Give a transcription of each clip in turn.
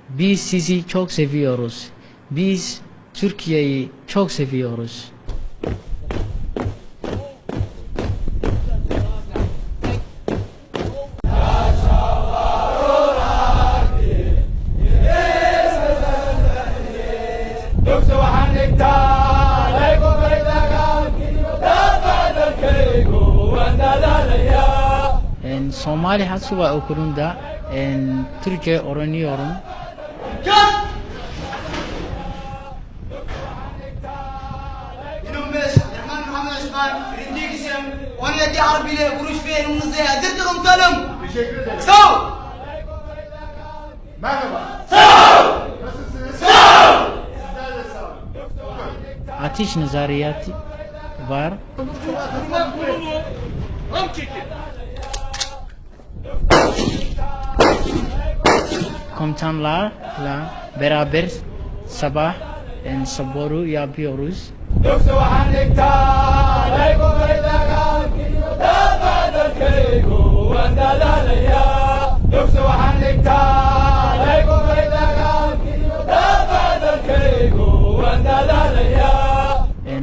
Biz sizi çok seviyoruz. Biz Türkiye'yi çok seviyoruz. Somali Hasuba Okulunda Türkçe öğreniyorum. Yedi harbiyle vuruş ve elinize hazırdır komutanım. Teşekkür ederim. Sağ ol. Merhaba. Sağ ol. Nasılsınız? Sağ ol. Sizler de sağ olun. Ateş nazariyatı var. Komutanlarla beraber sabah sporu yapıyoruz.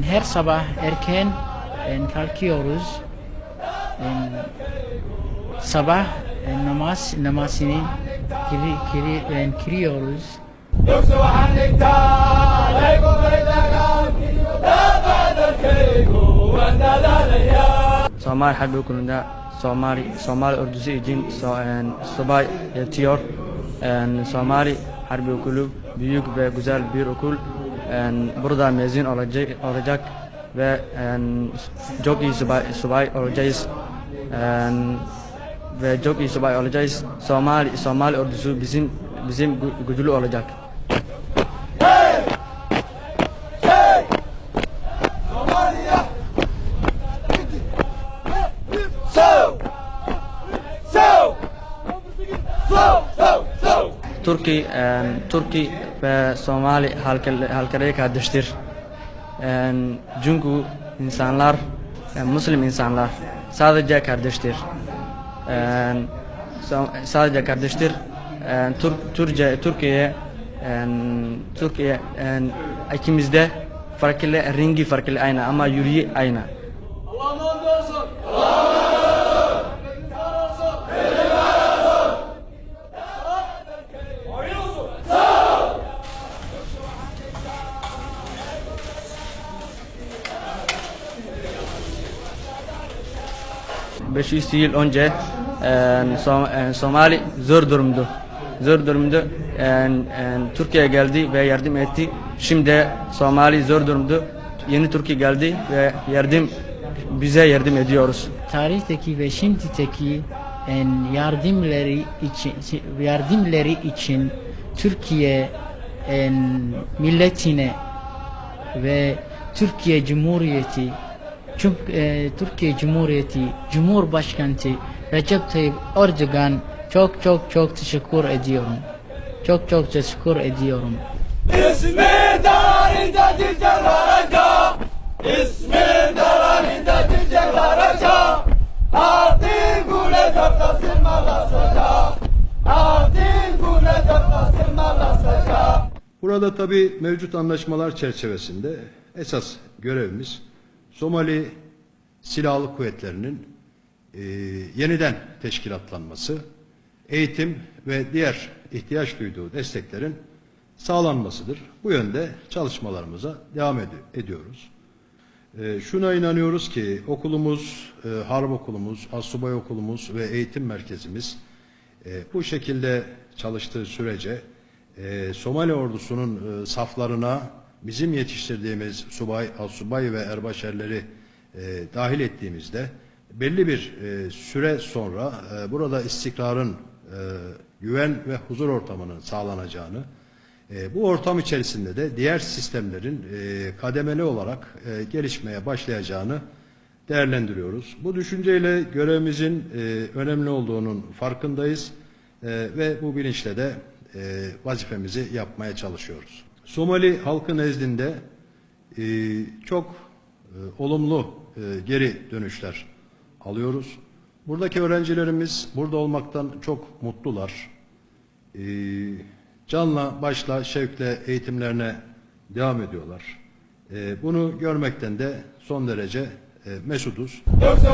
Her sabah erken kalkıyoruz. Sabah namazını kırıyoruz. Somali Harbi Okulu'nda Somali ordusu için subay yatıyor. Somali Harbi Okulu büyük ve güzel bir okul. Burada mezun olacak ve çok iyi subay olacağız. Ve çok iyi subay olacağız. Somali ordusu bizim güçlü olacak. Türkiye ve Somali halkları kardeştir. Çünkü insanlar, Müslüman insanlar sadece kardeştir. Sadece kardeştir. Türkiye ikimizde rengi farklı aynı ama yüreği aynı. Allah'ım olsun. Sağ ol. 500 yıl önce Somali zor durumdu. Türkiye geldi ve yardım etti. Şimdi Somali zor durumdu. Yeni Türkiye geldi ve bize yardım ediyoruz. Tarihteki ve şimdiki yardımları için Türkiye milletine ve Türkiye Cumhuriyeti Cumhurbaşkanı Recep Tayyip Erdoğan çok teşekkür ediyorum. Çok teşekkür ediyorum. İsmi darında cicalaraca, İsmi darında cicalaraca, artık gule dörtte sırmalasıca, artık gule dörtte sırmalasıca. Burada tabii mevcut anlaşmalar çerçevesinde esas görevimiz Somali Silahlı Kuvvetleri'nin yeniden teşkilatlanması, eğitim ve diğer ihtiyaç duyduğu desteklerin sağlanmasıdır. Bu yönde çalışmalarımıza devam ediyoruz. Şuna inanıyoruz ki okulumuz, harp okulumuz, astsubay okulumuz ve eğitim merkezimiz bu şekilde çalıştığı sürece Somali ordusunun saflarına bizim yetiştirdiğimiz subay, astsubay ve erbaşerleri dahil ettiğimizde belli bir süre sonra burada istikrarın, güven ve huzur ortamının sağlanacağını, bu ortam içerisinde de diğer sistemlerin kademeli olarak gelişmeye başlayacağını değerlendiriyoruz. Bu düşünceyle görevimizin önemli olduğunun farkındayız ve bu bilinçle de vazifemizi yapmaya çalışıyoruz. Somali halkı nezdinde çok olumlu geri dönüşler alıyoruz. Buradaki öğrencilerimiz burada olmaktan çok mutlular. canla başla şevkle eğitimlerine devam ediyorlar. Bunu görmekten de son derece mesuduz. Yoksa